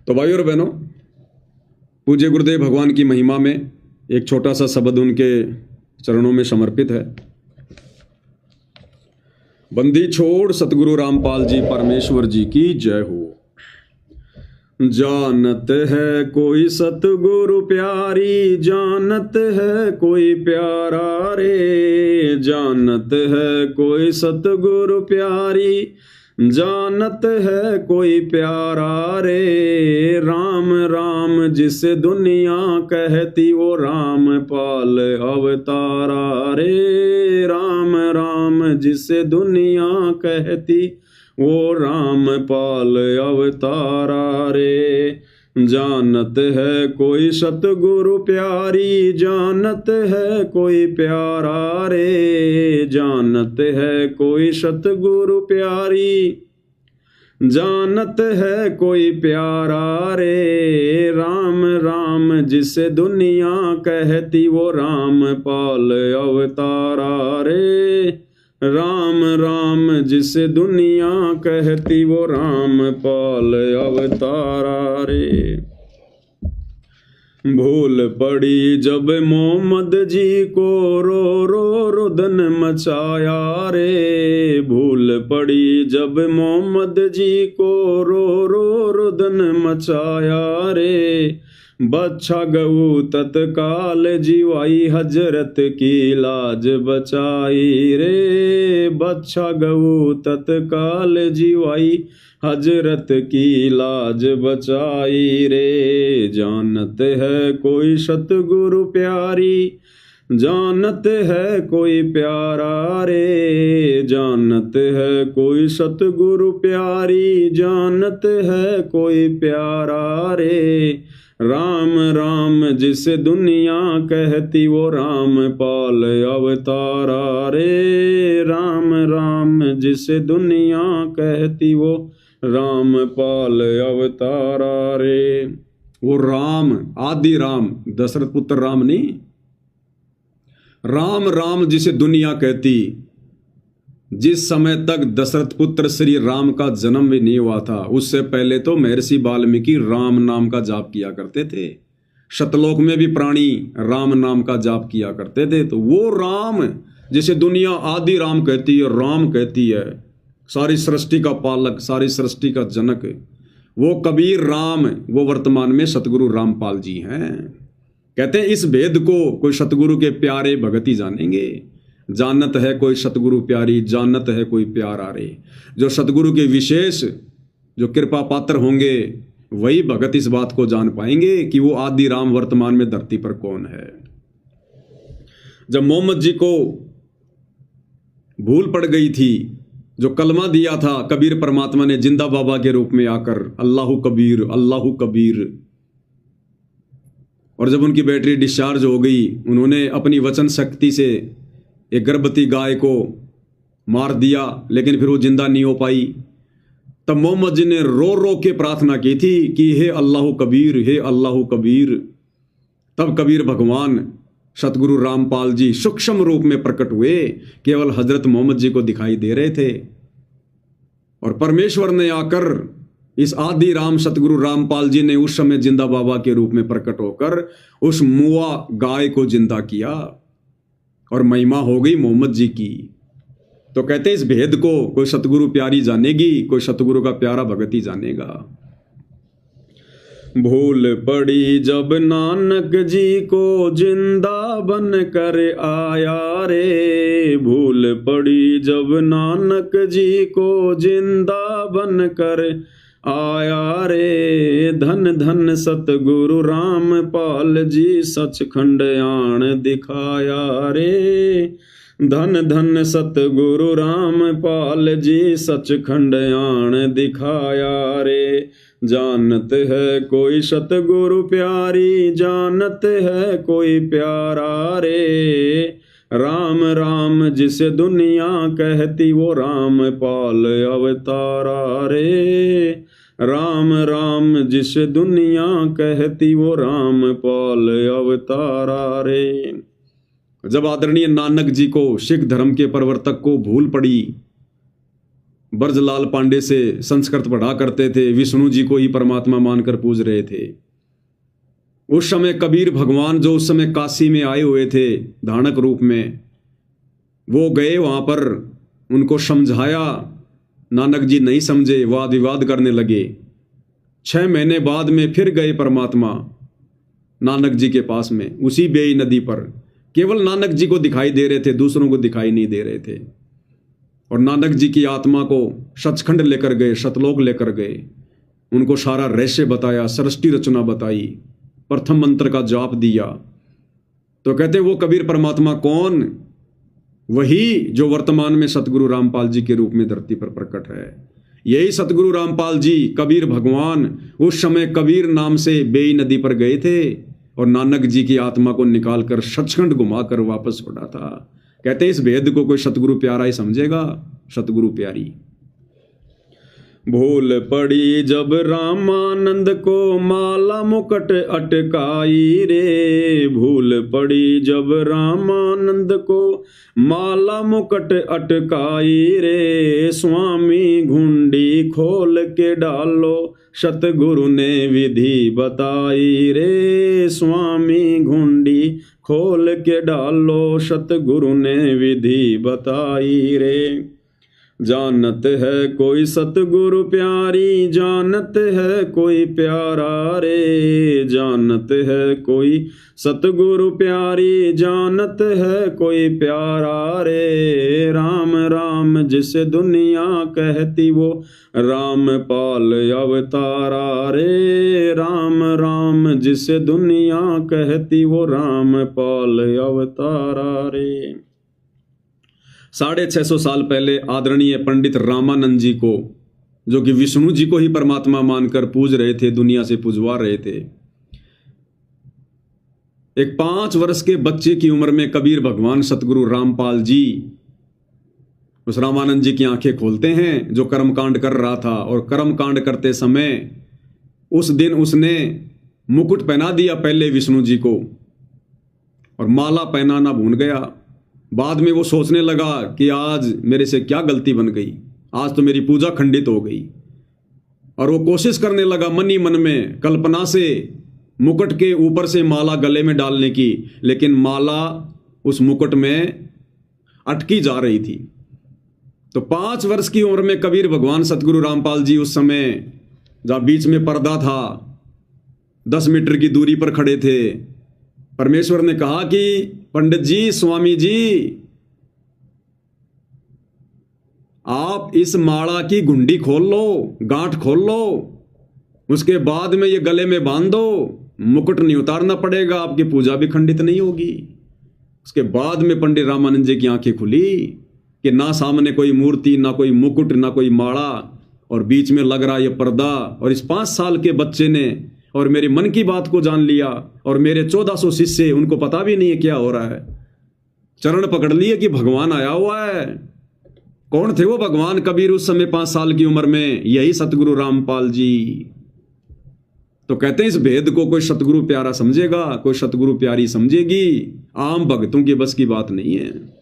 तो भाइयों और बहनों, पूज्य गुरुदेव भगवान की महिमा में एक छोटा सा शब्द उनके चरणों में समर्पित है। बंदी छोड़ सतगुरु रामपाल जी परमेश्वर जी की जय हो। जानत है कोई सतगुरु प्यारी, जानत है कोई प्यारा रे, जानत है कोई सतगुरु प्यारी, जानत है कोई प्यारा रे। राम राम जिसे दुनिया कहती वो रामपाल अवतारा रे, राम राम जिसे दुनिया कहती वो रामपाल अवतारा रे। जानत है कोई सतगुरु प्यारी, जानत है कोई प्यारा रे, जानत है कोई सतगुरु प्यारी, जानत है कोई प्यारा रे। राम राम जिसे दुनिया कहती वो रामपाल अवतारा रे, राम राम जिसे दुनिया कहती वो रामपाल अवतारा रे। भूल पड़ी जब मोहम्मद जी को रो रो रुदन मचाया रे, भूल पड़ी जब मोहम्मद जी को रो रो रुदन मचाया रे। बच्चा गऊ तत्काल जीवाई हजरत की लाज बचाई रे, बच्चा गऊ तत्काल जीवाई हजरत की लाज बचाई रे। जानत है कोई सतगुरु प्यारी, जानत है कोई प्यारा रे, जानत है कोई सतगुरु प्यारी, जानत है कोई प्यारा रे। राम राम जिसे दुनिया कहती वो रामपाल अवतारा रे, राम राम जिसे दुनिया कहती वो रामपाल अवतारा रे। वो राम आदि राम, दशरथ पुत्र राम नहीं, राम राम जिसे दुनिया कहती। जिस समय तक दशरथ पुत्र श्री राम का जन्म भी नहीं हुआ था, उससे पहले तो महर्षि वाल्मीकि राम नाम का जाप किया करते थे। शतलोक में भी प्राणी राम नाम का जाप किया करते थे। तो वो राम जिसे दुनिया आदि राम कहती है, राम कहती है, सारी सृष्टि का पालक, सारी सृष्टि का जनक, वो कबीर राम, वो वर्तमान में सतगुरु रामपाल जी हैं। कहते हैं इस भेद को कोई सतगुरु के प्यारे भगत ही जानेंगे। जानत है कोई सतगुरु प्यारी, जानत है कोई प्यारा रे। जो सतगुरु के विशेष जो कृपा पात्र होंगे वही भगत इस बात को जान पाएंगे कि वो आदि राम वर्तमान में धरती पर कौन है। जब मोहम्मद जी को भूल पड़ गई थी, जो कलमा दिया था कबीर परमात्मा ने जिंदा बाबा के रूप में आकर, अल्लाहु कबीर अल्लाहु कबीर, और जब उनकी बैटरी डिस्चार्ज हो गई, उन्होंने अपनी वचन शक्ति से एक गर्भवती गाय को मार दिया, लेकिन फिर वो जिंदा नहीं हो पाई। तब मोहम्मद जी ने रो रो के प्रार्थना की थी कि हे अल्लाहु कबीर, हे अल्लाहु कबीर। तब कबीर भगवान सतगुरु रामपाल जी सूक्ष्म रूप में प्रकट हुए, केवल हजरत मोहम्मद जी को दिखाई दे रहे थे। और परमेश्वर ने आकर इस आदि राम सतगुरु रामपाल जी ने उस समय जिंदा बाबा के रूप में प्रकट होकर उस मुआ गाय को जिंदा किया और महिमा हो गई मोहम्मद जी की। तो कहते हैं इस भेद को कोई सतगुरु प्यारी जानेगी, कोई सतगुरु का प्यारा भगत ही जानेगा। भूल पड़ी जब नानक जी को जिंदा बन कर आया रे, भूल पड़ी जब नानक जी को जिंदा बन कर आया रे। धन धन सतगुरु रामपाल जी सचखंड आन दिखाया रे, धन धन सतगुरु रामपाल जी सचखंड आन दिखाया रे। जानत है कोई सतगुरु प्यारी, जानत है कोई प्यारा रे। राम राम जिसे दुनिया कहती वो रामपाल अवतारा रे, राम राम जिसे दुनिया कहती वो रामपाल अवतारा रे। जब आदरणीय नानक जी को, सिख धर्म के प्रवर्तक को भूल पड़ी, ब्रजलाल पांडे से संस्कृत पढ़ा करते थे, विष्णु जी को ही परमात्मा मानकर पूज रहे थे। उस समय कबीर भगवान जो उस समय काशी में आए हुए थे धानक रूप में, वो गए वहां पर, उनको समझाया, नानक जी नहीं समझे, वाद विवाद करने लगे। 6 महीने बाद में फिर गए परमात्मा नानक जी के पास में, उसी बेई नदी पर। केवल नानक जी को दिखाई दे रहे थे, दूसरों को दिखाई नहीं दे रहे थे। और नानक जी की आत्मा को सचखंड लेकर गए, सतलोक लेकर गए, उनको सारा रहस्य बताया, सृष्टि रचना बताई, प्रथम मंत्र का जाप दिया। तो कहते वो कबीर परमात्मा कौन? वही जो वर्तमान में सतगुरु रामपाल जी के रूप में धरती पर प्रकट है। यही सतगुरु रामपाल जी कबीर भगवान उस समय कबीर नाम से बेई नदी पर गए थे और नानक जी की आत्मा को निकालकर सचखंड घुमाकर वापस छोड़ा था। कहते हैं इस भेद को कोई सतगुरु प्यारा ही समझेगा, सतगुरु प्यारी। भूल पड़ी जब रामानंद को माला मुकुट अटकाई रे, भूल पड़ी जब रामानंद को माला मुकुट अटकाई रे, स्वामी घुंडी खोल के डालो सतगुरु ने विधि बताई रे, स्वामी घुंडी खोल के डालो सतगुरु ने विधि बताई रे। जानत है कोई सतगुरु प्यारी, जानत है कोई प्यारा रे, जानत है कोई सतगुरु प्यारी, जानत है कोई प्यारा रे। राम राम जिसे दुनिया कहती वो रामपाल अवतारा रे, राम राम जिसे दुनिया कहती वो रामपाल अवतारा रे। 650 साल पहले आदरणीय पंडित रामानंद जी को, जो कि विष्णु जी को ही परमात्मा मानकर पूज रहे थे, दुनिया से पुजवा रहे थे, एक 5 वर्ष के बच्चे की उम्र में कबीर भगवान सतगुरु रामपाल जी उस रामानंद जी की आंखें खोलते हैं, जो कर्मकांड कर रहा था। और कर्मकांड करते समय उस दिन उसने मुकुट पहना दिया पहले विष्णु जी को, और माला पहनाना भूल गया। बाद में वो सोचने लगा कि आज मेरे से क्या गलती बन गई, आज तो मेरी पूजा खंडित हो गई। और वो कोशिश करने लगा मन ही मन में, कल्पना से, मुकुट के ऊपर से माला गले में डालने की, लेकिन माला उस मुकुट में अटकी जा रही थी। तो 5 वर्ष की उम्र में कबीर भगवान सतगुरु रामपाल जी उस समय जहाँ बीच में पर्दा था, 10 मीटर की दूरी पर खड़े थे। परमेश्वर ने कहा कि पंडित जी, स्वामी जी, आप इस माला की घुंडी खोल लो, गांठ खोल लो, उसके बाद में ये गले में बांध दो, मुकुट नहीं उतारना पड़ेगा, आपकी पूजा भी खंडित नहीं होगी। उसके बाद में पंडित रामानंद जी की आंखें खुली कि ना सामने कोई मूर्ति, ना कोई मुकुट, ना कोई माला, और बीच में लग रहा ये पर्दा। और इस 5 साल के बच्चे ने और मेरे मन की बात को जान लिया, और मेरे 1400 शिष्य, उनको पता भी नहीं है क्या हो रहा है, चरण पकड़ लिए कि भगवान आया हुआ है। कौन थे वो भगवान? कबीर उस समय 5 साल की उम्र में, यही सतगुरु रामपाल जी। तो कहते हैं इस भेद को कोई सतगुरु प्यारा समझेगा, कोई सतगुरु प्यारी समझेगी, आम भक्तों के बस की बात नहीं है।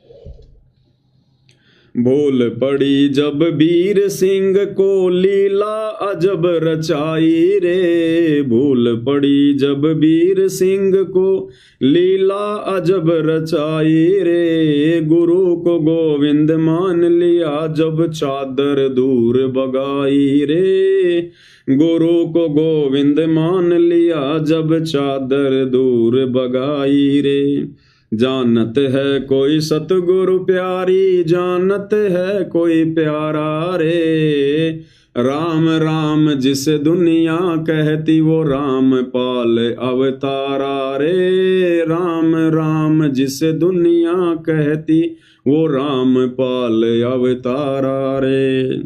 भूल पड़ी जब वीर सिंह को लीला अजब रचाई रे, भूल पड़ी जब वीर सिंह को लीला अजब रचाई रे, गुरु को गोविंद मान लिया जब चादर दूर बगाई रे, गुरु को गोविंद मान लिया जब चादर दूर बगाई रे। जानत है कोई सतगुरु प्यारी, जानत है कोई प्यारा रे, राम राम जिस दुनिया कहती वो रामपाल अवतारा रे, राम राम जिस दुनिया कहती वो रामपाल अवतारा रे।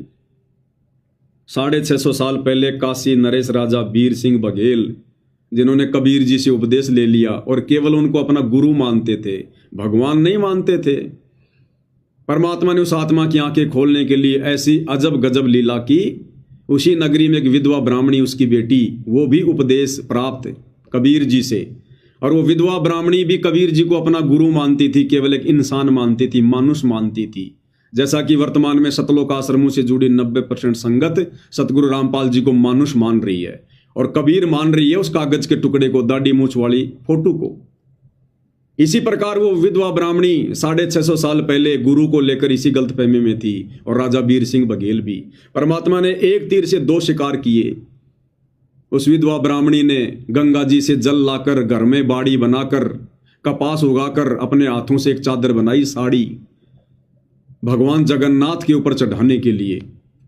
650 साल पहले काशी नरेश राजा वीर सिंह बघेल, जिन्होंने कबीर जी से उपदेश ले लिया और केवल उनको अपना गुरु मानते थे, भगवान नहीं मानते थे, परमात्मा ने उस आत्मा की आंखें खोलने के लिए ऐसी अजब गजब लीला की। उसी नगरी में एक विधवा ब्राह्मणी, उसकी बेटी, वो भी उपदेश प्राप्त कबीर जी से, और वो विधवा ब्राह्मणी भी कबीर जी को अपना गुरु मानती थी, केवल एक इंसान मानती थी, मानुष मानती थी। जैसा कि वर्तमान में सतलोक आश्रमों से जुड़ी 90% संगत सतगुरु रामपाल जी को मानुष मान रही है और कबीर मान रही है उस कागज के टुकड़े को, दाढ़ी मूछ वाली फोटो को। इसी प्रकार वो विधवा ब्राह्मणी 650 साल पहले गुरु को लेकर इसी गलतफहमी में थी और राजा वीर सिंह बघेल भी। परमात्मा ने एक तीर से दो शिकार किए। उस विधवा ब्राह्मणी ने गंगा जी से जल लाकर घर में बाड़ी बनाकर कपास उगाकर अपने हाथों से एक चादर बनाई, साड़ी, भगवान जगन्नाथ के ऊपर चढ़ाने के लिए।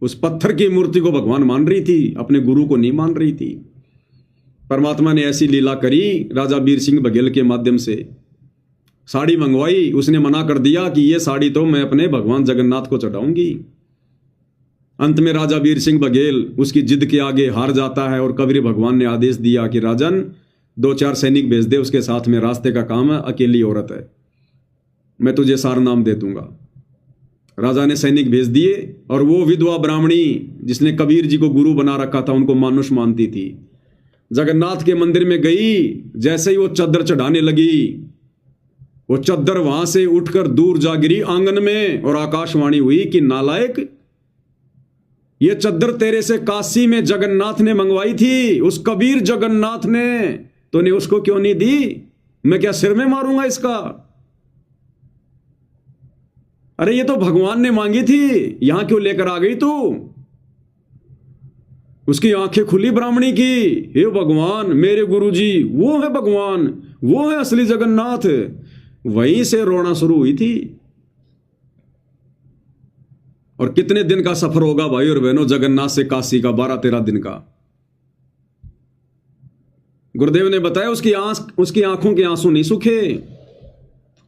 उस पत्थर की मूर्ति को भगवान मान रही थी, अपने गुरु को नहीं मान रही थी। परमात्मा ने ऐसी लीला करी, राजा वीर सिंह बघेल के माध्यम से साड़ी मंगवाई। उसने मना कर दिया कि ये साड़ी तो मैं अपने भगवान जगन्नाथ को चढ़ाऊंगी। अंत में राजा वीर सिंह बघेल उसकी जिद के आगे हार जाता है और कबीर भगवान ने आदेश दिया कि राजन 2-4 सैनिक भेज दे उसके साथ में, रास्ते का काम है, अकेली औरत है, मैं तुझे सार नाम दे दूंगा। राजा ने सैनिक भेज दिए और वो विधवा ब्राह्मणी जिसने कबीर जी को गुरु बना रखा था, उनको मानुष मानती थी, जगन्नाथ के मंदिर में गई। जैसे ही वो चद्दर चढ़ाने लगी, वो चद्दर वहां से उठकर दूर जा गिरी आंगन में और आकाशवाणी हुई कि नालायक, ये चद्दर तेरे से काशी में जगन्नाथ ने मंगवाई थी, उस कबीर जगन्नाथ ने, तूने उसको क्यों नहीं दी? मैं क्या सिर में मारूंगा इसका? अरे ये तो भगवान ने मांगी थी, यहां क्यों लेकर आ गई तू? उसकी आंखें खुली ब्राह्मणी की, हे भगवान, मेरे गुरुजी वो है भगवान, वो है असली जगन्नाथ। वहीं से रोना शुरू हुई थी। और कितने दिन का सफर होगा भाई और बहनों जगन्नाथ से काशी का? 12-13 दिन का। गुरुदेव ने बताया उसकी आंखों के आंसू नहीं सूखे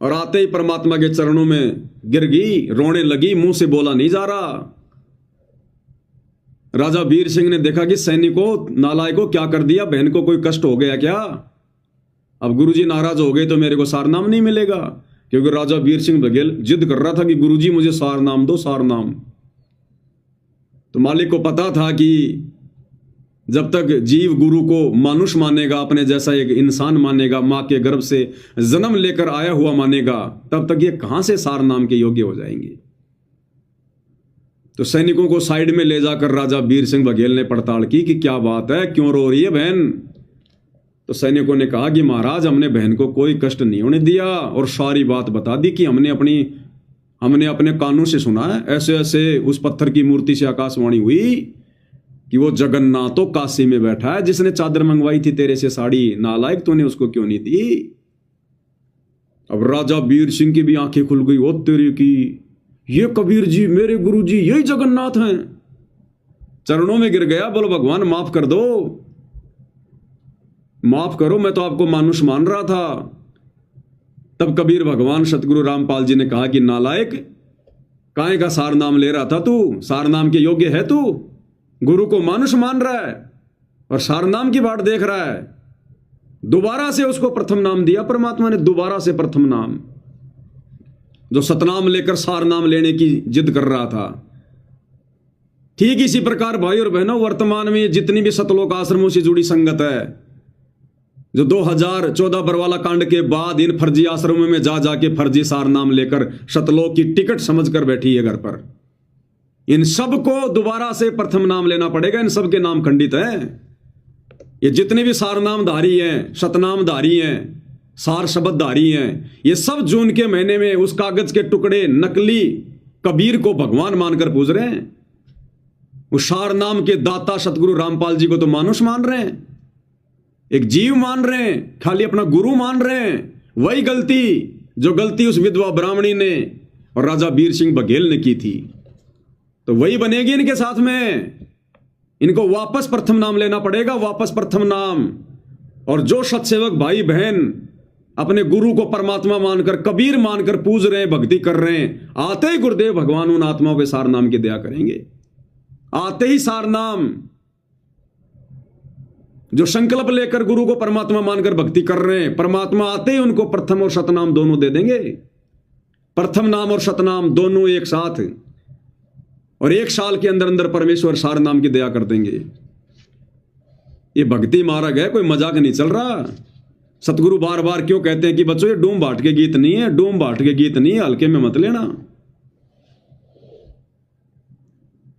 और आते ही परमात्मा के चरणों में गिर गई, रोने लगी, मुंह से बोला नहीं जा रहा। राजा वीर सिंह ने देखा कि सैनिकों, नालायकों, क्या कर दिया? बहन को कोई कष्ट हो गया क्या? अब गुरुजी नाराज हो गए तो मेरे को सारनाम नहीं मिलेगा, क्योंकि राजा वीर सिंह बघेल जिद कर रहा था कि गुरुजी मुझे सारनाम दो, सारनाम। तो मालिक को पता था कि जब तक जीव गुरु को मानुष मानेगा, अपने जैसा एक इंसान मानेगा, मां के गर्भ से जन्म लेकर आया हुआ मानेगा, तब तक ये कहां से सारनाम के योग्य हो जाएंगे। तो सैनिकों को साइड में ले जाकर राजा वीर सिंह बघेल ने पड़ताल की कि क्या बात है, क्यों रो रही है बहन? तो सैनिकों ने कहा कि महाराज, हमने बहन को कोई कष्ट नहीं होने दिया और सारी बात बता दी कि हमने अपने कानों से सुना है। ऐसे ऐसे उस पत्थर की मूर्ति से आकाशवाणी हुई कि वो जगन्नाथ तो काशी में बैठा है, जिसने चादर मंगवाई थी तेरे से साड़ी, नालायक, तूने उसको क्यों नहीं दी? अब राजा वीर सिंह की भी आंखें खुल गई। ओ तेरी की, ये कबीर जी, मेरे गुरु जी, यही जगन्नाथ हैं। चरणों में गिर गया, बोलो भगवान माफ कर दो, माफ करो, मैं तो आपको मानुष मान रहा था। तब कबीर भगवान सतगुरु रामपाल जी ने कहा कि नालायक, काहे का सार नाम ले रहा था तू? सार नाम के योग्य है तू? गुरु को मानुष मान रहा है और सार नाम की बाट देख रहा है। दोबारा से उसको प्रथम नाम दिया परमात्मा ने, दोबारा से प्रथम नाम। जो सतनाम लेकर सार नाम लेने की जिद कर रहा था। ठीक इसी प्रकार भाई और बहनों, वर्तमान में जितनी भी सतलोक आश्रमों से जुड़ी संगत है, जो 2014 बरवाला कांड के बाद इन फर्जी आश्रमों में जा जाके फर्जी सार नाम लेकर सतलोक की टिकट समझकर बैठी है घर पर, इन सबको दोबारा से प्रथम नाम लेना पड़ेगा। इन सब के नाम खंडित हैं। ये जितने भी सार नामधारी हैं, सतनामधारी हैं, सार शब्दधारी हैं, ये सब जून के महीने में उस कागज के टुकड़े नकली कबीर को भगवान मानकर पूज रहे हैं। उस सार नाम के दाता सतगुरु रामपाल जी को तो मानुष मान रहे हैं, एक जीव मान रहे हैं, खाली अपना गुरु मान रहे हैं। वही गलती जो गलती उस विधवा ब्राह्मणी ने और राजा वीर सिंह बघेल ने की थी, तो वही बनेगी इनके साथ में। इनको वापस प्रथम नाम लेना पड़ेगा, वापस प्रथम नाम। और जो सत्सेवक भाई बहन अपने गुरु को परमात्मा मानकर, कबीर मानकर पूज रहे हैं, भक्ति कर रहे हैं, आते ही गुरुदेव भगवान उन आत्माओं पे सार नाम की दया करेंगे। आते ही सार नाम, जो संकल्प लेकर गुरु को परमात्मा मानकर भक्ति कर रहे हैं, परमात्मा आते ही उनको प्रथम और सतनाम दोनों दे देंगे। प्रथम नाम और सतनाम दोनों एक साथ, और 1 साल के अंदर अंदर परमेश्वर सार नाम की दया कर देंगे। ये भक्ति मार्ग है, कोई मजाक नहीं चल रहा। सतगुरु बार बार क्यों कहते हैं कि बच्चों ये डूम बाट के गीत नहीं है, डूम बाट के गीत नहीं है, हल्के में मत लेना।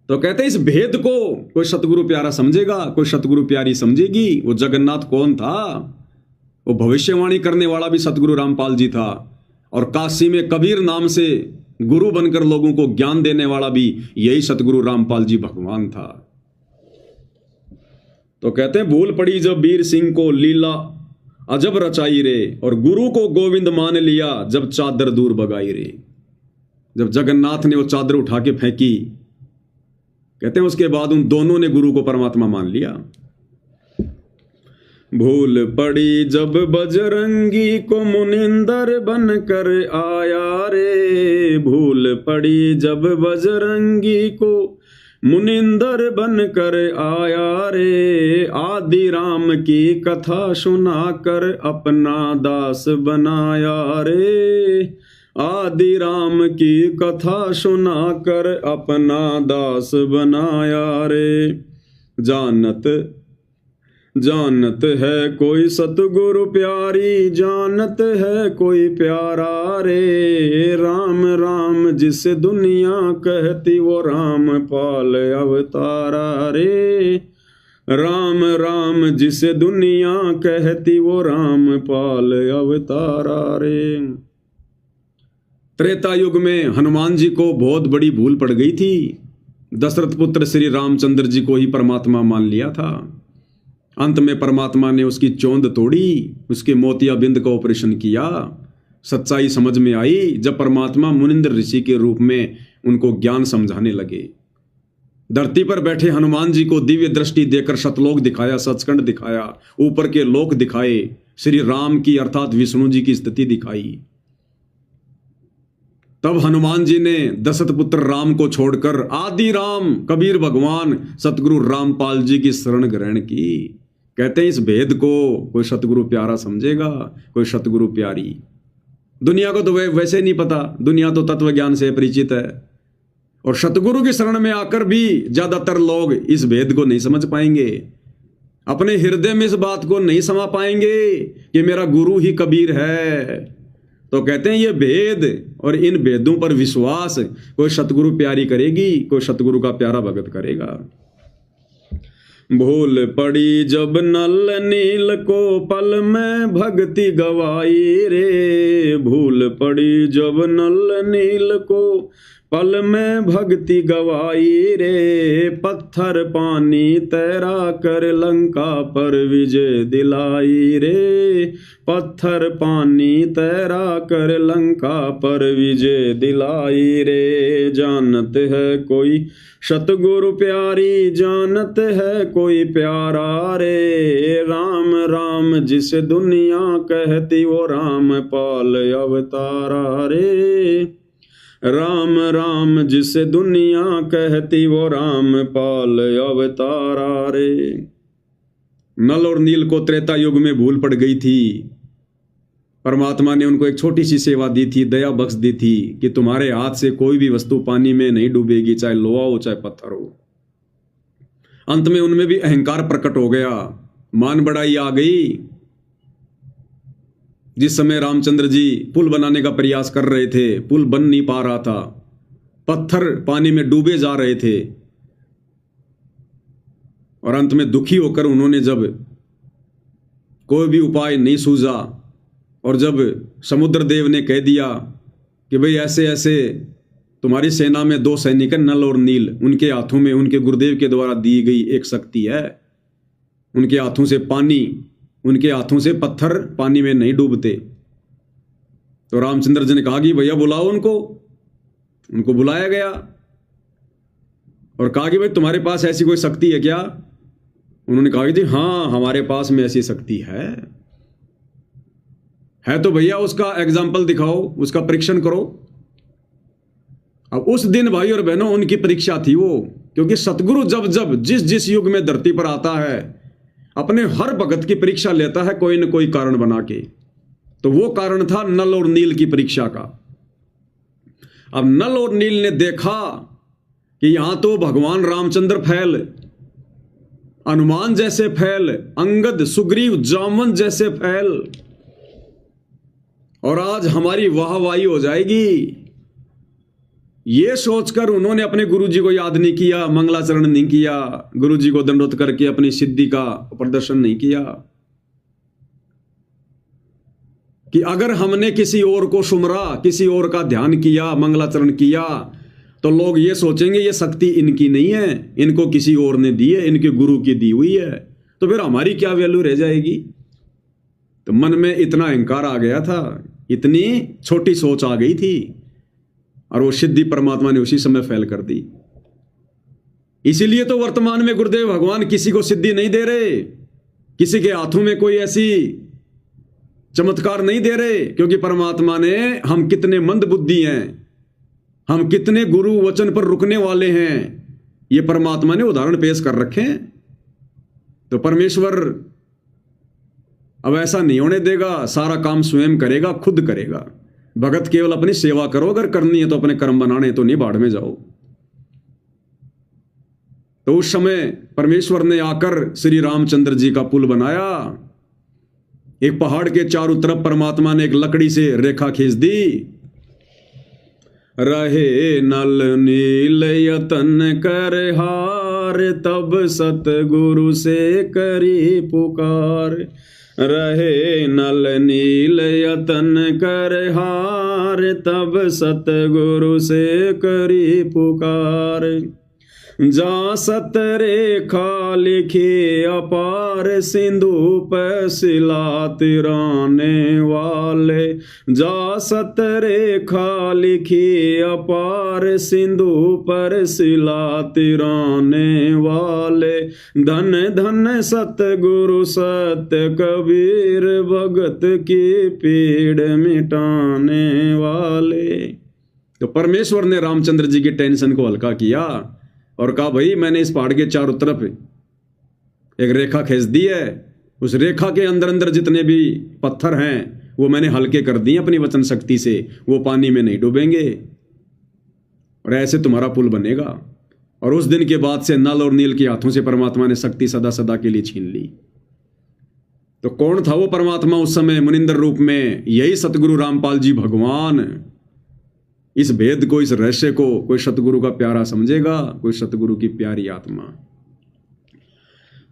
तो कहते हैं इस भेद को कोई सतगुरु प्यारा समझेगा, कोई सतगुरु प्यारी समझेगी। वो जगन्नाथ कौन था? वो भविष्यवाणी करने वाला भी सतगुरु रामपाल जी था, और काशी में कबीर नाम से गुरु बनकर लोगों को ज्ञान देने वाला भी यही सतगुरु रामपाल जी भगवान था। तो कहते हैं भूल पड़ी जब वीर सिंह को लीला अजब रचाई रे, और गुरु को गोविंद मान लिया जब चादर दूर भगाई रे। जब जगन्नाथ ने वो चादर उठा के फेंकी, कहते हैं उसके बाद उन दोनों ने गुरु को परमात्मा मान लिया। भूल पड़ी जब बजरंगी को मुनिंदर बनकर आया रे, भूल पड़ी जब बजरंगी को मुनिंदर बनकर आया रे, आदि राम की कथा सुनाकर अपना दास बनाया रे, आदि राम की कथा सुनाकर अपना दास बनाया रे। जानत है कोई सतगुरु प्यारी, जानत है कोई प्यारा रे, राम राम जिसे दुनिया कहती वो राम पाल अवतारा रे, राम राम जिसे दुनिया कहती वो राम पाल अवतारा रे। त्रेता युग में हनुमान जी को बहुत बड़ी भूल पड़ गई थी। दशरथ पुत्र श्री रामचंद्र जी को ही परमात्मा मान लिया था। अंत में परमात्मा ने उसकी चोंद तोड़ी, उसके मोतियाबिंद का ऑपरेशन किया। सच्चाई समझ में आई जब परमात्मा मुनिंद्र ऋषि के रूप में उनको ज्ञान समझाने लगे। धरती पर बैठे हनुमान जी को दिव्य दृष्टि देकर सतलोक दिखाया, सचखंड दिखाया, ऊपर के लोक दिखाए, श्री राम की अर्थात विष्णु जी की स्थिति दिखाई। तब हनुमान जी ने दशरथ पुत्र राम को छोड़कर आदि राम कबीर भगवान सतगुरु रामपाल जी की शरण ग्रहण की। कहते हैं इस भेद को कोई सतगुरु प्यारा समझेगा, कोई सतगुरु प्यारी। दुनिया को तो वैसे नहीं पता, दुनिया तो तत्व ज्ञान से परिचित है, और सतगुरु की शरण में आकर भी ज्यादातर लोग इस भेद को नहीं समझ पाएंगे, अपने हृदय में इस बात को नहीं समा पाएंगे कि मेरा गुरु ही कबीर है। तो कहते हैं ये भेद और इन भेदों पर विश्वास कोई सतगुरु प्यारी करेगी, कोई सतगुरु का प्यारा भगत करेगा। भूल पड़ी जब नल नील को पल में भक्ति गवाई रे, भूल पड़ी जब नल नील को पल में भक्ति गवाई रे, पत्थर पानी तैरा कर लंका पर विजय दिलाई रे, पत्थर पानी तैरा कर लंका पर विजय दिलाई रे। जानत है कोई सतगुरु प्यारी, जानत है कोई प्यारा रे, राम राम जिसे दुनिया कहती वो राम पाल अवतारा रे, राम राम जिसे दुनिया कहती वो राम पाल अवतारा रे। नल और नील को त्रेता युग में भूल पड़ गई थी। परमात्मा ने उनको एक छोटी सी सेवा दी थी, दया बख्श दी थी कि तुम्हारे हाथ से कोई भी वस्तु पानी में नहीं डूबेगी, चाहे लोहा हो चाहे पत्थर हो। अंत में उनमें भी अहंकार प्रकट हो गया, मान बढ़ाई आ गई। जिस समय रामचंद्र जी पुल बनाने का प्रयास कर रहे थे, पुल बन नहीं पा रहा था, पत्थर पानी में डूबे जा रहे थे, और अंत में दुखी होकर उन्होंने जब कोई भी उपाय नहीं सूझा, और जब समुद्र देव ने कह दिया कि भाई ऐसे ऐसे तुम्हारी सेना में 2 सैनिक हैं, नल और नील, उनके हाथों में उनके गुरुदेव के द्वारा दी गई एक शक्ति है, उनके हाथों से पानी, उनके हाथों से पत्थर पानी में नहीं डूबते। तो रामचंद्र जी ने कहा कि भैया बुलाओ उनको बुलाया गया और कहा कि भाई तुम्हारे पास ऐसी कोई शक्ति है क्या? उन्होंने कहा कि जी हाँ, हमारे पास में ऐसी शक्ति है तो भैया उसका एग्जाम्पल दिखाओ, उसका परीक्षण करो। अब उस दिन भाई और बहनों उनकी परीक्षा थी वो, क्योंकि सतगुरु जब जब जिस युग में धरती पर आता है अपने हर भगत की परीक्षा लेता है कोई न कोई कारण बना के। तो वो कारण था नल और नील की परीक्षा का। अब नल और नील ने देखा कि यहां तो भगवान रामचंद्र फैल, हनुमान जैसे फैल, अंगद सुग्रीव जामवंत जैसे फैल, और आज हमारी वाहवाही हो जाएगी। ये सोचकर उन्होंने अपने गुरुजी को याद नहीं किया, मंगलाचरण नहीं किया, गुरुजी को दंडोत करके अपनी सिद्धि का प्रदर्शन नहीं किया कि अगर हमने किसी और को सुमरा, किसी और का ध्यान किया, मंगलाचरण किया, तो लोग ये सोचेंगे ये शक्ति इनकी नहीं है, इनको किसी और ने दी है, इनके गुरु की दी हुई है, तो फिर हमारी क्या वैल्यू रह जाएगी। तो मन में इतना अहंकार आ गया था, इतनी छोटी सोच आ गई थी, और वो सिद्धि परमात्मा ने उसी समय फैल कर दी। इसीलिए तो वर्तमान में गुरुदेव भगवान किसी को सिद्धि नहीं दे रहे, किसी के हाथों में कोई ऐसी चमत्कार नहीं दे रहे, क्योंकि परमात्मा ने, हम कितने मंद बुद्धि हैं, हम कितने गुरु वचन पर रुकने वाले हैं, ये परमात्मा ने उदाहरण पेश कर रखे हैं। तो परमेश्वर अब ऐसा नहीं होने देगा, सारा काम स्वयं करेगा, खुद करेगा। भगत केवल अपनी सेवा करो, अगर करनी है तो अपने कर्म बनाने, तो नहीं बाढ़ में जाओ। तो उस समय परमेश्वर ने आकर श्री रामचंद्र जी का पुल बनाया। एक पहाड़ के चारों तरफ परमात्मा ने एक लकड़ी से रेखा खींच दी। रहे नल नील यतन कर हार, तब सतगुरु से करी पुकार। रहे नल नील यतन कर हार, तब सतगुरु से करी पुकार। जा सत रेखा लिखी अपार, सिंधु पे शिला तिराने वाले। जा सत रेखा लिखी अपार, सिंधु पर शिला तिराने वाले। धन धन सतगुरु सत्य कबीर, भगत की पीड़ मिटाने वाले। तो परमेश्वर ने रामचंद्र जी की टेंशन को हल्का किया और कहा, भाई मैंने इस पहाड़ के चारों तरफ एक रेखा खींच दी है, उस रेखा के अंदर अंदर जितने भी पत्थर हैं वो मैंने हल्के कर दिए अपनी वचन शक्ति से, वो पानी में नहीं डूबेंगे, और ऐसे तुम्हारा पुल बनेगा। और उस दिन के बाद से नल और नील के हाथों से परमात्मा ने शक्ति सदा सदा के लिए छीन ली। तो कौन था वो परमात्मा उस समय मुनिंदर रूप में? यही सतगुरु रामपाल जी भगवान। इस भेद को, इस रहस्य को कोई सतगुरु का प्यारा समझेगा, कोई सतगुरु की प्यारी आत्मा।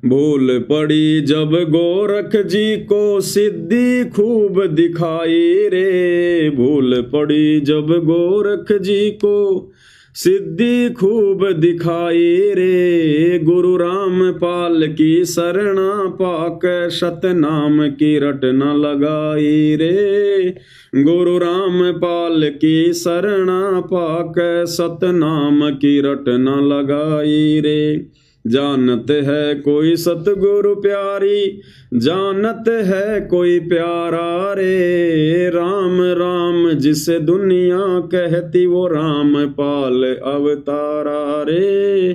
भूल पड़ी जब गोरख जी को सिद्धि खूब दिखाई रे। भूल पड़ी जब गोरख जी को सिद्धि खूब दिखाई रे। गुरु रामपाल की शरणा पाक, सतनाम की रट न लगाई रे। गुरु रामपाल की शरणा पाक, सतनाम की रट न लगाई रे। जानत है कोई सतगुरु प्यारी, जानत है कोई प्यारा रे। राम राम जिसे दुनिया कहती, वो रामपाल अवतारा रे।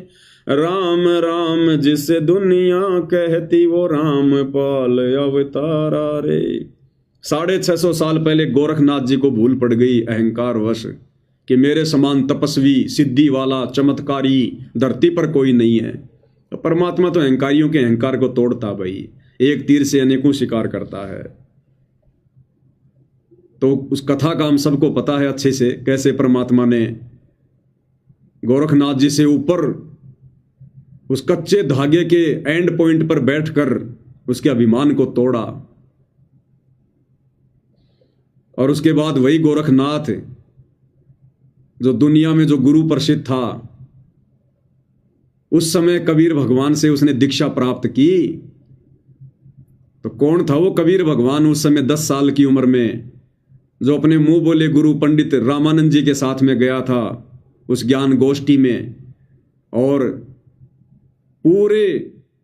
राम राम जिसे दुनिया कहती, वो रामपाल अवतारा रे। 650 साल पहले गोरखनाथ जी को भूल पड़ गई अहंकार वश कि मेरे समान तपस्वी, सिद्धि वाला, चमत्कारी धरती पर कोई नहीं है। तो परमात्मा तो अहंकारियों के अहंकार को तोड़ता भाई, एक तीर से अनेकों शिकार करता है। तो उस कथा का हम सबको पता है अच्छे से, कैसे परमात्मा ने गोरखनाथ जी से ऊपर उस कच्चे धागे के एंड पॉइंट पर बैठकर उसके अभिमान को तोड़ा। और उसके बाद वही गोरखनाथ जो दुनिया में जो गुरु प्रसिद्ध था, उस समय कबीर भगवान से उसने दीक्षा प्राप्त की। तो कौन था वो कबीर भगवान उस समय 10 साल की उम्र में, जो अपने मुंह बोले गुरु पंडित रामानंद जी के साथ में गया था उस ज्ञान गोष्ठी में, और पूरे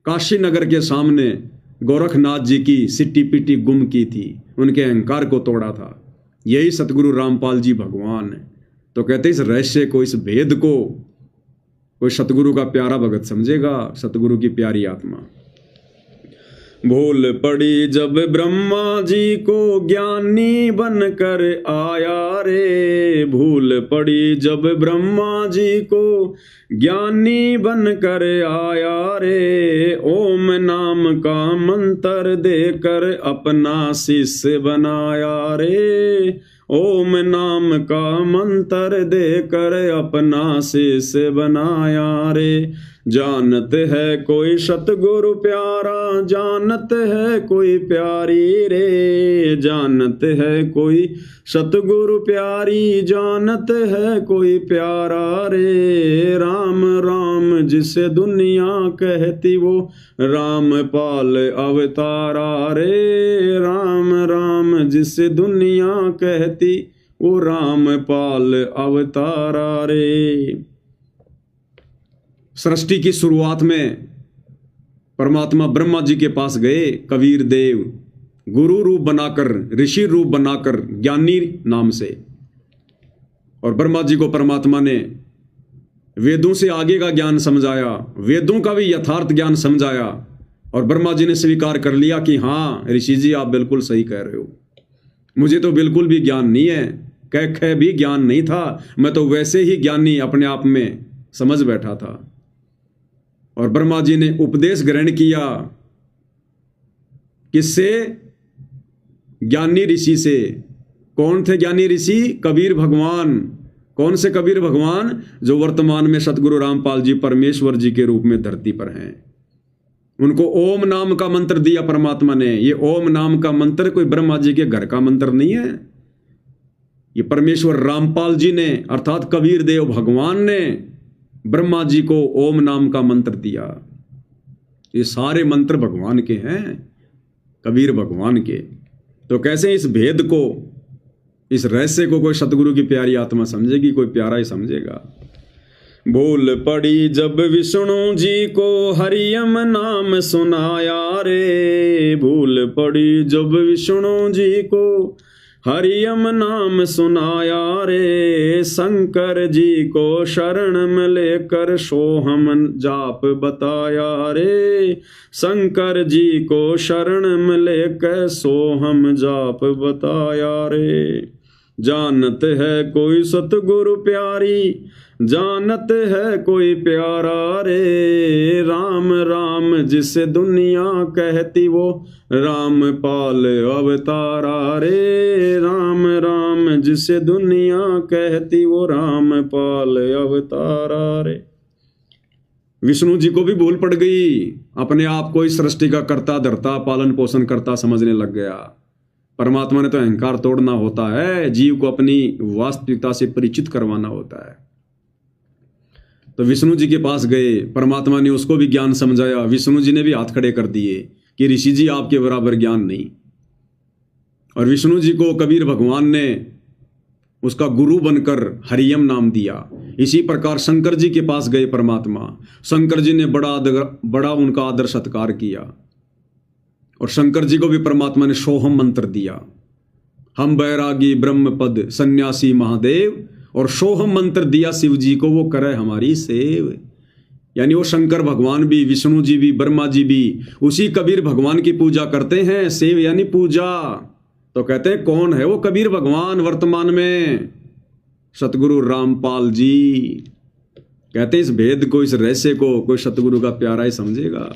काशी नगर के सामने गोरखनाथ जी की सिट्टी पिट्टी गुम की थी, उनके अहंकार को तोड़ा था। यही सतगुरु रामपाल जी भगवान है। तो कहते इस रहस्य को, इस भेद को कोई सतगुरु का प्यारा भगत समझेगा, सतगुरु की प्यारी आत्मा। भूल पड़ी जब ब्रह्मा जी को ज्ञानी बनकर आया रे। भूल पड़ी जब ब्रह्मा जी को ज्ञानी बनकर आया रे। ओम नाम का मंत्र देकर अपना शिष्य बनाया रे। ओम नाम का मंत्र देकर अपना शीश बनाया रे। जानत है कोई सतगुरु प्यारा, जानत है कोई प्यारी रे। जानत है कोई सतगुरु प्यारी, जानत है कोई प्यारा रे। राम राम जिसे दुनिया कहती वो रामपाल अवतारा रे। राम राम जिसे दुनिया कहती वो रामपाल अवतारा रे। सृष्टि की शुरुआत में परमात्मा ब्रह्मा जी के पास गए कबीर देव, गुरु रूप बनाकर, ऋषि रूप बनाकर, ज्ञानी नाम से। और ब्रह्मा जी को परमात्मा ने वेदों से आगे का ज्ञान समझाया, वेदों का भी यथार्थ ज्ञान समझाया। और ब्रह्मा जी ने स्वीकार कर लिया कि हाँ ऋषि जी आप बिल्कुल सही कह रहे हो, मुझे तो बिल्कुल भी ज्ञान नहीं है, कह भी ज्ञान नहीं था, मैं तो वैसे ही ज्ञानी अपने आप में समझ बैठा था। और ब्रह्मा जी ने उपदेश ग्रहण किया, किससे? ज्ञानी ऋषि से। कौन थे ज्ञानी ऋषि? कबीर भगवान। कौन से कबीर भगवान? जो वर्तमान में सतगुरु रामपाल जी परमेश्वर जी के रूप में धरती पर हैं। उनको ओम नाम का मंत्र दिया परमात्मा ने। ये ओम नाम का मंत्र कोई ब्रह्मा जी के घर का मंत्र नहीं है, ये परमेश्वर रामपाल जी ने अर्थात कबीर देव भगवान ने ब्रह्मा जी को ओम नाम का मंत्र दिया। ये सारे मंत्र भगवान के हैं, कबीर भगवान के। तो कैसे इस भेद को, इस रहस्य को कोई सतगुरु की प्यारी आत्मा समझेगी, कोई प्यारा ही समझेगा। भूल पड़ी जब विष्णु जी को हरियम नाम सुनाया रे। भूल पड़ी जब विष्णु जी को हरियम नाम सुनाया रे। शंकर जी को शरण में लेकर सोहम जाप बताया रे। शंकर जी को शरण में लेकर सोहम जाप बताया रे। जानत है कोई सतगुरु प्यारी, जानत है कोई प्यारा रे। राम राम जिसे दुनिया कहती वो रामपाल अवतारा रे। राम राम जिसे दुनिया कहती वो रामपाल अवतारा रे। विष्णु जी को भी भूल पड़ गई, अपने आप को इस सृष्टि का कर्ता धर्ता पालन पोषण करता समझने लग गया। परमात्मा ने तो अहंकार तोड़ना होता है, जीव को अपनी वास्तविकता से परिचित करवाना होता है। तो विष्णु जी के पास गए, परमात्मा ने उसको भी ज्ञान समझाया। विष्णु जी ने भी हाथ खड़े कर दिए कि ऋषि जी आपके बराबर ज्ञान नहीं। और विष्णु जी को कबीर भगवान ने उसका गुरु बनकर हरियम नाम दिया। इसी प्रकार शंकर जी के पास गए परमात्मा, शंकर जी ने बड़ा उनका आदर सत्कार किया। और शंकर जी को भी परमात्मा ने सोहम मंत्र दिया। हम बैरागी ब्रह्म पद सन्यासी महादेव, और सोहम मंत्र दिया शिव जी को, वो करे हमारी सेव। यानी वो शंकर भगवान भी, विष्णु जी भी, ब्रह्मा जी भी उसी कबीर भगवान की पूजा करते हैं। सेव यानी पूजा। तो कहते हैं कौन है वो कबीर भगवान वर्तमान में? सतगुरु रामपाल जी। कहते हैं इस भेद को, इस रहस्य को कोई सतगुरु का प्यारा ही समझेगा।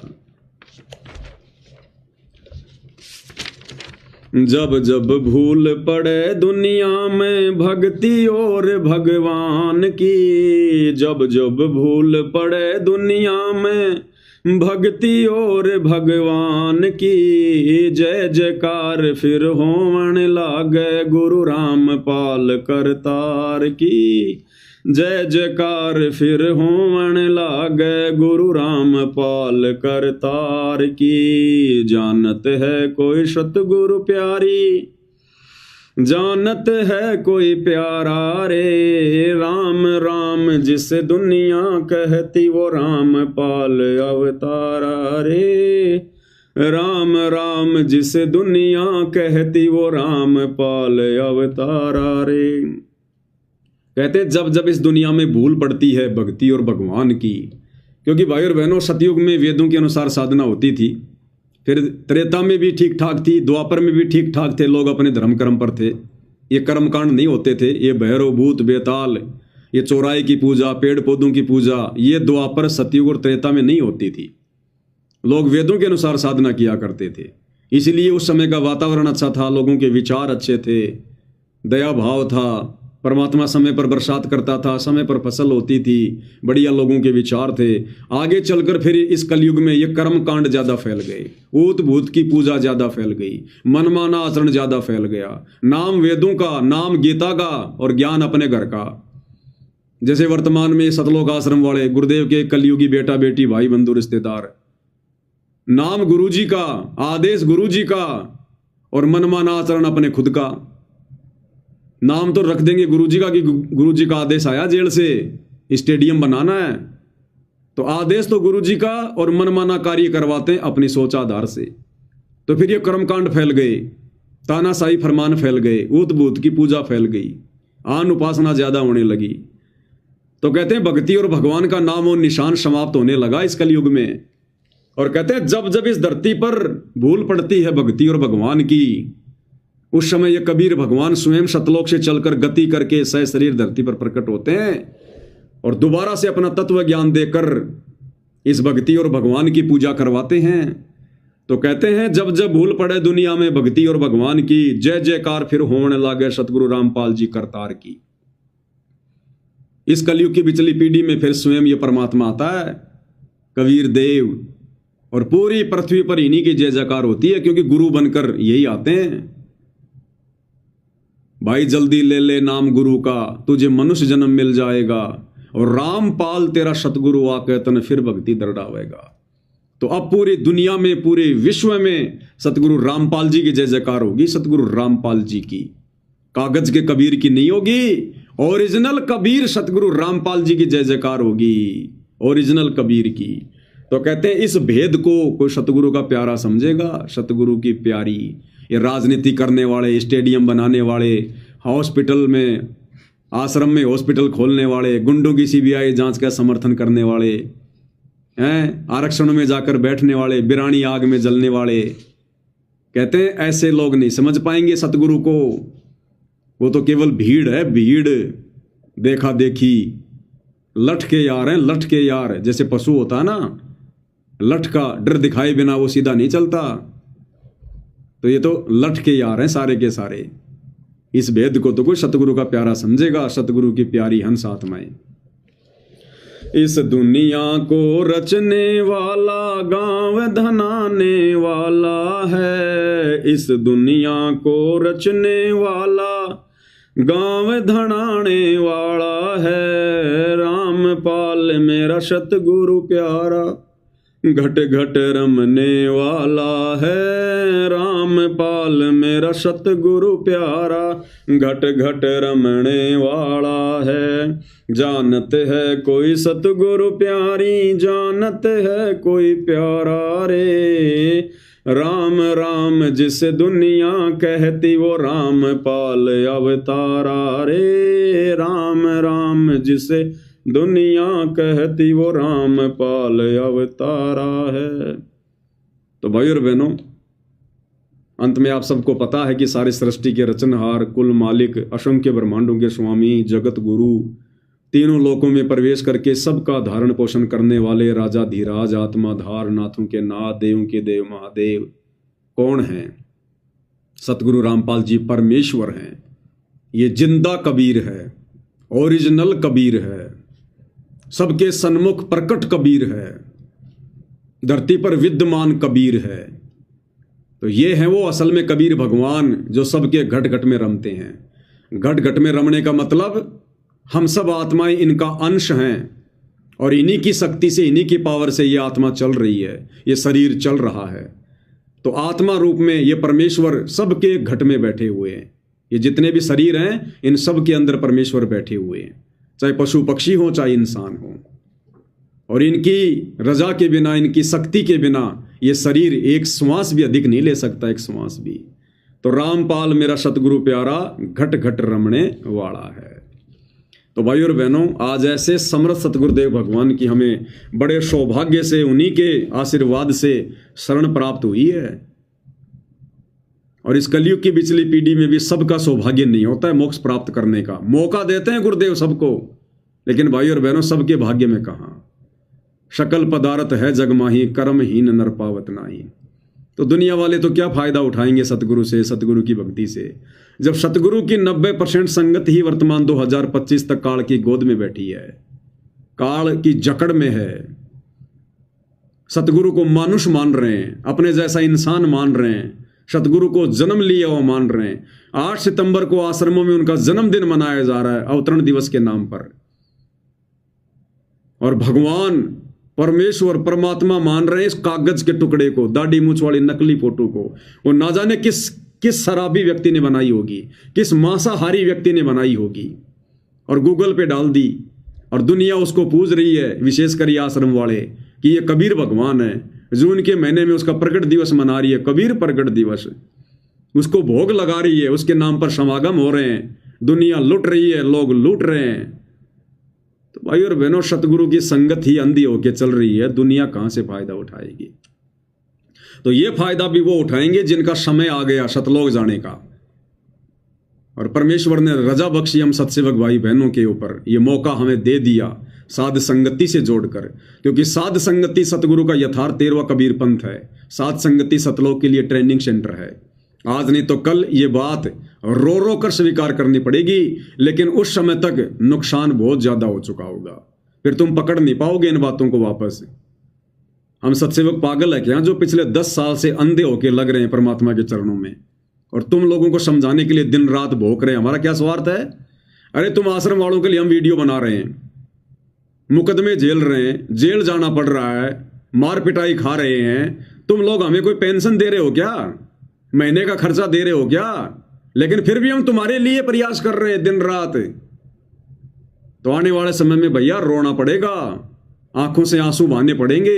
जब जब भूल पड़े दुनिया में भक्ति और भगवान की, जब जब भूल पड़े दुनिया में भक्ति और भगवान की, जय जयकार फिर होवन लागे गुरु रामपाल करतार की। जय जयकार फिर होवन लागे गुरु रामपाल करतार की। जानत है कोई सतगुरु प्यारी, जानत है कोई प्यारा रे। राम राम जिसे दुनिया कहती वो रामपाल अवतारा रे। राम राम जिसे दुनिया कहती वो रामपाल अवतारा रे। कहते जब जब इस दुनिया में भूल पड़ती है भक्ति और भगवान की, क्योंकि भाई और बहनों सतयुग में वेदों के अनुसार साधना होती थी, फिर त्रेता में भी ठीक ठाक थी, द्वापर में भी ठीक ठाक थे, लोग अपने धर्म कर्म पर थे। ये कर्मकांड नहीं होते थे, ये भैरव भूत बेताल, ये चौराहे की पूजा, पेड़ पौधों की पूजा, ये द्वापर सतयुग और त्रेता में नहीं होती थी। लोग वेदों के अनुसार साधना किया करते थे, इसलिए उस समय का वातावरण अच्छा था, लोगों के विचार अच्छे थे, दया भाव था, परमात्मा समय पर बरसात करता था, समय पर फसल होती थी, बढ़िया लोगों के विचार थे। आगे चलकर फिर इस कलयुग में ये कर्म कांड ज्यादा फैल गए, ऊत भूत की पूजा ज्यादा फैल गई, मनमाना आचरण ज्यादा फैल गया, नाम वेदों का, नाम गीता का और ज्ञान अपने घर का। जैसे वर्तमान में सतलोक आश्रम वाले गुरुदेव के कलयुगी बेटा बेटी भाई बंधु रिश्तेदार, नाम गुरुजी का, आदेश गुरुजी का और मनमाना आचरण अपने खुद का। नाम तो रख देंगे गुरुजी का कि गुरुजी का आदेश आया जेल से, स्टेडियम बनाना है, तो आदेश तो गुरुजी का और मनमाना कार्य करवाते हैं अपनी सोच आधार से। तो फिर ये कर्मकांड फैल गए, तानाशाही फरमान फैल गए, ऊत भूत की पूजा फैल गई, आन उपासना ज्यादा होने लगी। तो कहते हैं भक्ति और भगवान का नाम और निशान समाप्त होने लगा इस कलयुग में। और कहते हैं जब जब इस धरती पर भूल पड़ती है भक्ति और भगवान की, उस समय ये कबीर भगवान स्वयं सतलोक से चलकर गति करके सह शरीर धरती पर प्रकट होते हैं और दोबारा से अपना तत्व ज्ञान देकर इस भक्ति और भगवान की पूजा करवाते हैं। तो कहते हैं जब जब भूल पड़े दुनिया में भक्ति और भगवान की, जय जयकार फिर होने लगे सतगुरु रामपाल जी करतार की। इस कलयुग की पिछली पीढ़ी में फिर स्वयं ये परमात्मा आता है, कबीर देव, और पूरी पृथ्वी पर इन्हीं की जय जयकार होती है, क्योंकि गुरु बनकर यही आते हैं। भाई जल्दी ले ले नाम गुरु का, तुझे मनुष्य जन्म मिल जाएगा, और रामपाल तेरा सतगुरु आके तन फिर भक्ति दर्ड़ावेगा। तो अब पूरी दुनिया में, पूरे विश्व में सतगुरु रामपाल जी की जय जयकार होगी, सतगुरु रामपाल जी की, कागज के कबीर की नहीं होगी, ओरिजिनल कबीर सतगुरु रामपाल जी की जय जयकार होगी, ओरिजिनल कबीर की। तो कहते हैं इस भेद को कोई सतगुरु का प्यारा समझेगा, सतगुरु की प्यारी। ये राजनीति करने वाले, स्टेडियम बनाने वाले, हॉस्पिटल में, आश्रम में हॉस्पिटल खोलने वाले, गुंडों की सीबीआई जांच का समर्थन करने वाले हैं, आरक्षण में जाकर बैठने वाले, बिरानी आग में जलने वाले, कहते हैं ऐसे लोग नहीं समझ पाएंगे सतगुरु को। वो तो केवल भीड़ है, भीड़, देखा देखी, लठ के यार हैं, लठ के यार। जैसे पशु होता है ना, लठ का डर दिखाए बिना वो सीधा नहीं चलता, तो ये तो लठ के यार हैं सारे के सारे। इस भेद को तो कोई सतगुरु का प्यारा समझेगा, सतगुरु की प्यारी हंस आत्माएं। इस दुनिया को रचने वाला गांव धनाने वाला है, इस दुनिया को रचने वाला गांव धनाने वाला है, रामपाल मेरा सतगुरु प्यारा घट घट रमने वाला है, रामपाल मेरा सतगुरु प्यारा घट घट रमने वाला है। जानत है कोई सतगुरु प्यारी, जानत है कोई प्यारा रे, राम राम जिसे दुनिया कहती वो रामपाल अवतारा रे, राम राम जिसे दुनिया कहती वो रामपाल अवतारा है। तो भाई और बहनों, अंत में आप सबको पता है कि सारी सृष्टि के रचनहार, कुल मालिक, असंख्य ब्रह्मांडों के स्वामी, जगत गुरु, तीनों लोकों में प्रवेश करके सबका धारण पोषण करने वाले राजा धीराज, आत्माधार, नाथों के नाथ, देवों के देव महादेव कौन हैं? सतगुरु रामपाल जी परमेश्वर हैं। ये जिंदा कबीर है, ओरिजिनल कबीर है, सबके सन्मुख प्रकट कबीर है, धरती पर विद्यमान कबीर है। तो ये है वो असल में कबीर भगवान जो सबके घट घट में रमते हैं। घट घट में रमने का मतलब हम सब आत्माएं इनका अंश हैं, और इन्हीं की शक्ति से, इन्हीं की पावर से ये आत्मा चल रही है, ये शरीर चल रहा है। तो आत्मा रूप में ये परमेश्वर सबके घट में बैठे हुए हैं। ये जितने भी शरीर हैं, इन सब के अंदर परमेश्वर बैठे हुए हैं, चाहे पशु पक्षी हो, चाहे इंसान हो। और इनकी रजा के बिना, इनकी शक्ति के बिना ये शरीर एक श्वास भी अधिक नहीं ले सकता, एक श्वास भी। तो रामपाल मेरा सतगुरु प्यारा घट घट रमने वाला है। तो भाई और बहनों, आज ऐसे समर्थ सतगुरुदेव भगवान की हमें बड़े सौभाग्य से, उन्हीं के आशीर्वाद से शरण प्राप्त हुई है। और इस कलयुग की पिछली पीढ़ी में भी सबका सौभाग्य नहीं होता है मोक्ष प्राप्त करने का। मौका देते हैं गुरुदेव सबको, लेकिन भाई और बहनों सबके भाग्य में कहाँ। शकल पदार्थ है जग माही, कर्महीन नर पावत नाही। तो दुनिया वाले तो क्या फायदा उठाएंगे सतगुरु से, सतगुरु की भक्ति से, जब सतगुरु की 90% संगत ही वर्तमान 2025 तक काल की गोद में बैठी है, काल की जकड़ में है। सतगुरु को मानुष मान रहे हैं, अपने जैसा इंसान मान रहे हैं, सतगुरु को जन्म लिया हुआ मान रहे हैं। 8 सितंबर को आश्रमों में उनका जन्मदिन मनाया जा रहा है अवतरण दिवस के नाम पर, और भगवान परमेश्वर परमात्मा मान रहे हैं इस कागज के टुकड़े को, दाढ़ी मूछ वाली नकली फोटो को। वो ना जाने किस शराबी व्यक्ति ने बनाई होगी, किस मांसाहारी व्यक्ति ने बनाई होगी, और गूगल पे डाल दी, और दुनिया उसको पूज रही है, विशेषकर ये आश्रम वाले, कि ये कबीर भगवान है। जून के महीने में उसका प्रकट दिवस मना रही है, कबीर प्रकट दिवस, उसको भोग लगा रही है, उसके नाम पर समागम हो रहे हैं, दुनिया लुट रही है, लोग लूट रहे हैं। तो भाई और बहनों, सतगुरु की संगत ही अंधी होके चल रही है, दुनिया कहां से फायदा उठाएगी? तो ये फायदा भी वो उठाएंगे जिनका समय आ गया सतलोक जाने का, और परमेश्वर ने रजा बख्शी हम सत्सेवक भाई बहनों के ऊपर, ये मौका हमें दे दिया साध संगति से जोड़कर, क्योंकि साध संगति सतगुरु का यथार्थ 13वां कबीर पंथ है। साध संगति सतलोक के लिए ट्रेनिंग सेंटर है। आज नहीं तो कल ये बात रो रो कर स्वीकार करनी पड़ेगी, लेकिन उस समय तक नुकसान बहुत ज्यादा हो चुका होगा, फिर तुम पकड़ नहीं पाओगे इन बातों को वापस। हम सत्सेवक पागल है क्या, जो पिछले 10 साल से अंधे होके लग रहे हैं परमात्मा के चरणों में, और तुम लोगों को समझाने के लिए दिन रात भोंक रहे हैं? हमारा क्या स्वार्थ है? अरे तुम आश्रम वालों के लिए हम वीडियो बना रहे हैं, मुकदमे झेल रहे हैं, जेल जाना पड़ रहा है, मार पिटाई खा रहे हैं, तुम लोग हमें कोई पेंशन दे रहे हो क्या, महीने का खर्चा दे रहे हो क्या? लेकिन फिर भी हम तुम्हारे लिए प्रयास कर रहे हैं दिन रात। तो आने वाले समय में भैया रोना पड़ेगा, आंखों से आंसू बहाने पड़ेंगे।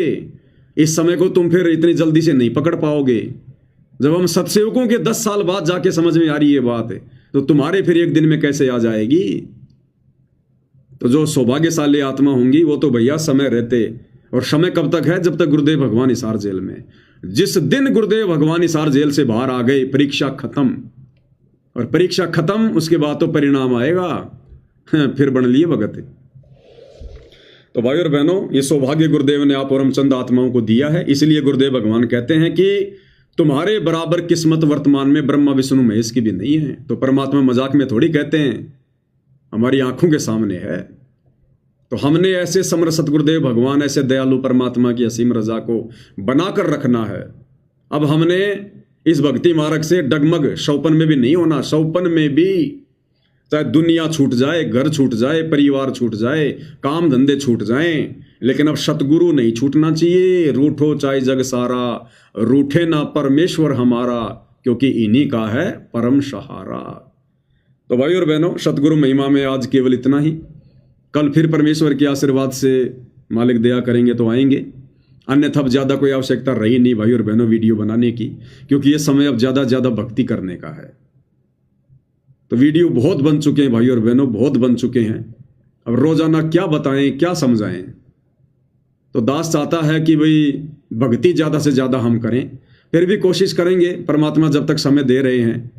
इस समय को तुम फिर इतनी जल्दी से नहीं पकड़ पाओगे। जब हम सत्सेवकों के 10 साल बाद जाके समझ में आ रही है बात, तो तुम्हारे फिर एक दिन में कैसे आ जाएगी? तो जो सौभाग्यशाली आत्मा होंगी वो तो भैया समय रहते, और समय कब तक है? जब तक गुरुदेव भगवान हिसार जेल में। जिस दिन गुरुदेव भगवान हिसार जेल से बाहर आ गए, परीक्षा खत्म, और परीक्षा खत्म उसके बाद तो परिणाम आएगा, फिर बन लिए भगत। तो भाई और बहनों, ये सौभाग्य गुरुदेव ने आप और हम चंद आत्माओं को दिया है। इसलिए गुरुदेव भगवान कहते हैं कि तुम्हारे बराबर किस्मत वर्तमान में ब्रह्मा विष्णु महेश की भी नहीं है। तो परमात्मा मजाक में थोड़ी कहते हैं, हमारी आंखों के सामने है। तो हमने ऐसे समर सतगुरुदेव भगवान, ऐसे दयालु परमात्मा की असीम रजा को बनाकर रखना है। अब हमने इस भक्ति मार्ग से डगमग शौपन में भी नहीं होना। शौपन में भी चाहे दुनिया छूट जाए, घर छूट जाए, परिवार छूट जाए, काम धंधे छूट जाएं, लेकिन अब सतगुरु नहीं छूटना चाहिए। रूठो चाहे जग सारा, रूठे ना परमेश्वर हमारा, क्योंकि इन्हीं का है परम सहारा। तो भाई और बहनों, सतगुरु महिमा में आज केवल इतना ही। कल फिर परमेश्वर के आशीर्वाद से मालिक दया करेंगे तो आएंगे, अन्यथा अब ज़्यादा कोई आवश्यकता रही नहीं भाई और बहनों वीडियो बनाने की, क्योंकि ये समय अब ज़्यादा भक्ति करने का है। तो वीडियो बहुत बन चुके हैं भाई और बहनों, बहुत बन चुके हैं। अब रोजाना क्या बताएं, क्या समझाएं? तो दास चाहता है कि भाई भक्ति ज़्यादा से ज़्यादा हम करें, फिर भी कोशिश करेंगे। परमात्मा जब तक समय दे रहे हैं,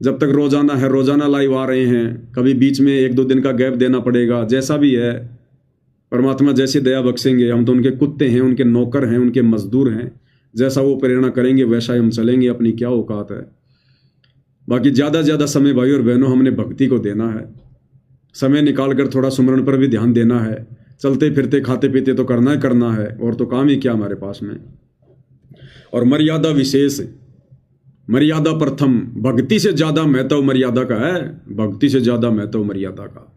जब तक रोजाना है, रोजाना लाइव आ रहे हैं, कभी बीच में 1-2 दिन का गैप देना पड़ेगा, जैसा भी है परमात्मा जैसी दया बख्शेंगे। हम तो उनके कुत्ते हैं, उनके नौकर हैं, उनके मजदूर हैं। जैसा वो प्रेरणा करेंगे वैसा ही हम चलेंगे, अपनी क्या औकात है। बाकी ज़्यादा समय भाई और बहनों हमने भक्ति को देना है। समय निकाल कर थोड़ा सुमरण पर भी ध्यान देना है। चलते फिरते खाते पीते तो करना है, और तो काम ही क्या हमारे पास में। और मर्यादा विशेष, मर्यादा प्रथम, भक्ति से ज़्यादा महत्व मर्यादा का है, भक्ति से ज़्यादा महत्व मर्यादा का।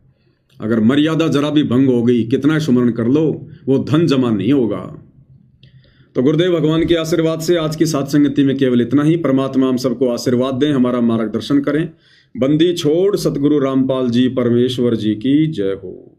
अगर मर्यादा जरा भी भंग हो गई, कितना सुमरण कर लो, वो धन जमा नहीं होगा। तो गुरुदेव भगवान के आशीर्वाद से आज की सत्संगति में केवल इतना ही। परमात्मा हम सबको आशीर्वाद दें, हमारा मार्गदर्शन करें। बंदी छोड़ सतगुरु रामपाल जी परमेश्वर जी की जय हो।